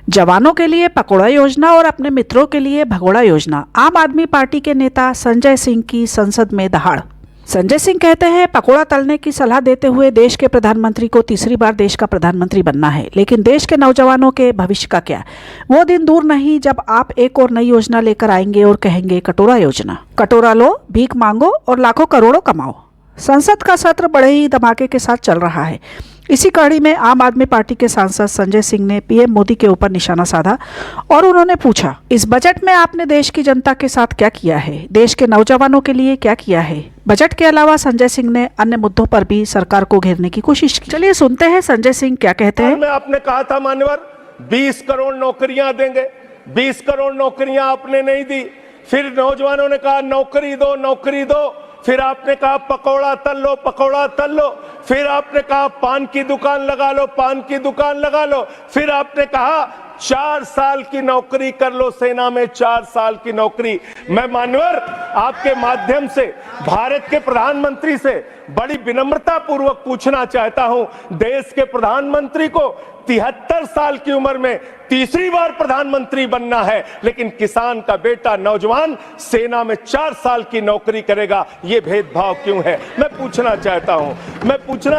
जवानों के लिए पकौड़ा योजना और अपने मित्रों के लिए भगोड़ा योजना। आम आदमी पार्टी के नेता संजय सिंह की संसद में दहाड़। संजय सिंह कहते हैं, पकौड़ा तलने की सलाह देते हुए देश के प्रधानमंत्री को तीसरी बार देश का प्रधानमंत्री बनना है, लेकिन देश के नौजवानों के भविष्य का क्या? वो दिन दूर नहीं जब आप एक और नई योजना लेकर आएंगे और कहेंगे कटोरा योजना। कटोरा लो, भीख मांगो और लाखों करोड़ों कमाओ। संसद का सत्र बड़े ही धमाके के साथ चल रहा है। इसी कड़ी में आम आदमी पार्टी के सांसद संजय सिंह ने पीएम मोदी के ऊपर निशाना साधा और उन्होंने पूछा, इस बजट में आपने देश की जनता के साथ क्या किया है, देश के नौजवानों के लिए क्या किया है? बजट के अलावा संजय सिंह ने अन्य मुद्दों पर भी सरकार को घेरने की कोशिश की। चलिए सुनते हैं संजय सिंह क्या कहते हैं। में आपने कहा था मान्यवर 20 करोड़ नौकरियां देंगे, 20 करोड़ नौकरियां आपने नहीं दी। फिर नौजवानों ने कहा नौकरी दो, नौकरी दो। फिर आपने कहा पकौड़ा तल लो, पकौड़ा तल लो। फिर आपने कहा पान की दुकान लगा लो, पान की दुकान लगा लो। फिर आपने कहा 4 साल की नौकरी कर लो सेना में, 4 साल की नौकरी। मैं मान्यवर आपके माध्यम से भारत के प्रधानमंत्री से बड़ी विनम्रता पूर्वक पूछना चाहता हूं, देश के प्रधानमंत्री को 73 साल की उम्र में तीसरी बार प्रधानमंत्री बनना है, लेकिन किसान का बेटा नौजवान सेना में 4 साल की नौकरी करेगा, ये भेदभाव क्यों है? मैं पूछना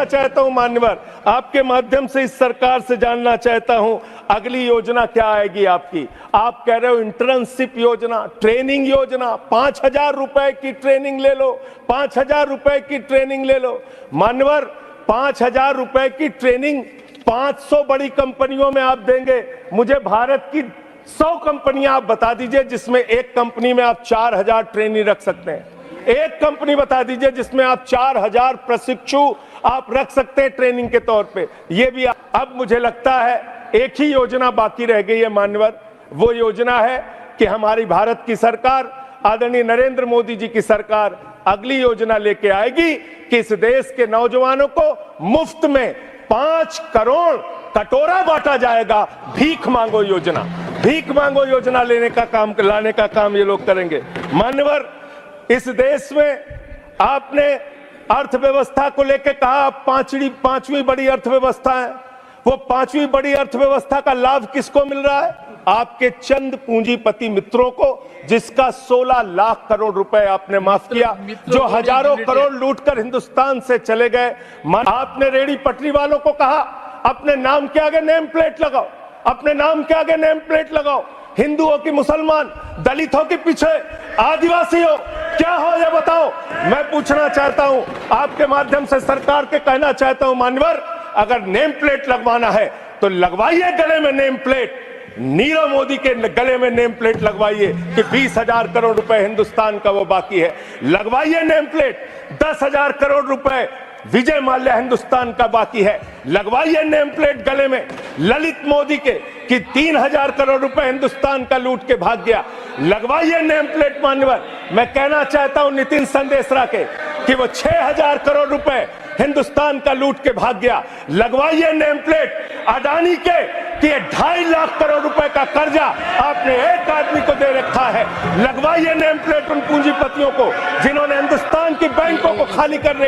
चाहता हूं मान्यवर, आपके माध्यम से इस सरकार से जानना चाहता हूं, अगली योजना क्या आएगी आपकी? आप कह रहे हो इंटर्नशिप योजना, ट्रेनिंग योजना, 5,000 रुपए की ट्रेनिंग ले लो, 5,000 रुपए की ट्रेनिंग ले लो। मान्यवर 5,000 रुपए की ट्रेनिंग 500 बड़ी कंपनियों में आप देंगे। मुझे भारत की 100 कंपनियां आप बता दीजिए जिसमें एक कंपनी में आप 4,000 ट्रेनी रख सकते हैं। एक कंपनी बता दीजिए जिसमें आप 4,000 प्रशिक्षु आप रख सकते हैं ट्रेनिंग के तौर पे। ये भी अब मुझे लगता है एक ही योजना बाकी रह गई है मान्यवर, वो योजना है कि हमारी भारत की सरकार, आदरणीय नरेंद्र मोदी जी की सरकार अगली योजना लेके आएगी कि इस देश के नौजवानों को मुफ्त में 5 करोड़ कटोरा बांटा जाएगा। भीख मांगो योजना, भीख मांगो योजना लाने का काम ये लोग करेंगे। मान्यवर इस देश में आपने अर्थव्यवस्था को लेकर कहा पांचवी बड़ी अर्थव्यवस्था है। वो 5वीं बड़ी अर्थव्यवस्था का लाभ किसको मिल रहा है? आपके चंद पूंजीपति मित्रों को, जिसका 16 लाख करोड़ रुपए आपने माफ किया, जो हजारों करोड़ लूटकर हिंदुस्तान से चले गए। आपने रेडी पटरी वालों को कहा अपने नाम के आगे नेम प्लेट लगाओ, अपने नाम के आगे नेम प्लेट लगाओ। हिंदुओं की, मुसलमान, दलितों के पीछे आदिवासी हो, क्या हो ये बताओ। मैं पूछना चाहता हूं, आपके माध्यम से सरकार के कहना चाहता हूं मान्यवर, अगर नेम प्लेट लगवाना है तो लगवाइए गले में नेम प्लेट। नीरव मोदी के गले में नेम प्लेट लगवाइए कि 20,000 करोड़ रुपए हिंदुस्तान का वो बाकी है, लगवाइए नेम प्लेट। 10,000 करोड़ रुपए विजय माल्या हिंदुस्तान का बाकी है, लगवाइए नेम प्लेट गले में। ललित मोदी के कि 3,000 करोड़ रुपए हिंदुस्तान का लूट के भाग गया, लगवाइए नेम प्लेट मान्यवर। मैं कहना चाहता हूं नितिन संदेशरा के कि वो 6,000 करोड़ रुपए हिंदुस्तान का लूट के भाग गया, लगवाइए नेम प्लेट। अडानी के कि 2.5 लाख करोड़ रुपए का कर्जा आपने एक आदमी को दे रखा है, लगवाइए नेम प्लेट उन पूंजीपतियों को जिन्होंने हिंदुस्तान की बैंकों को खाली करने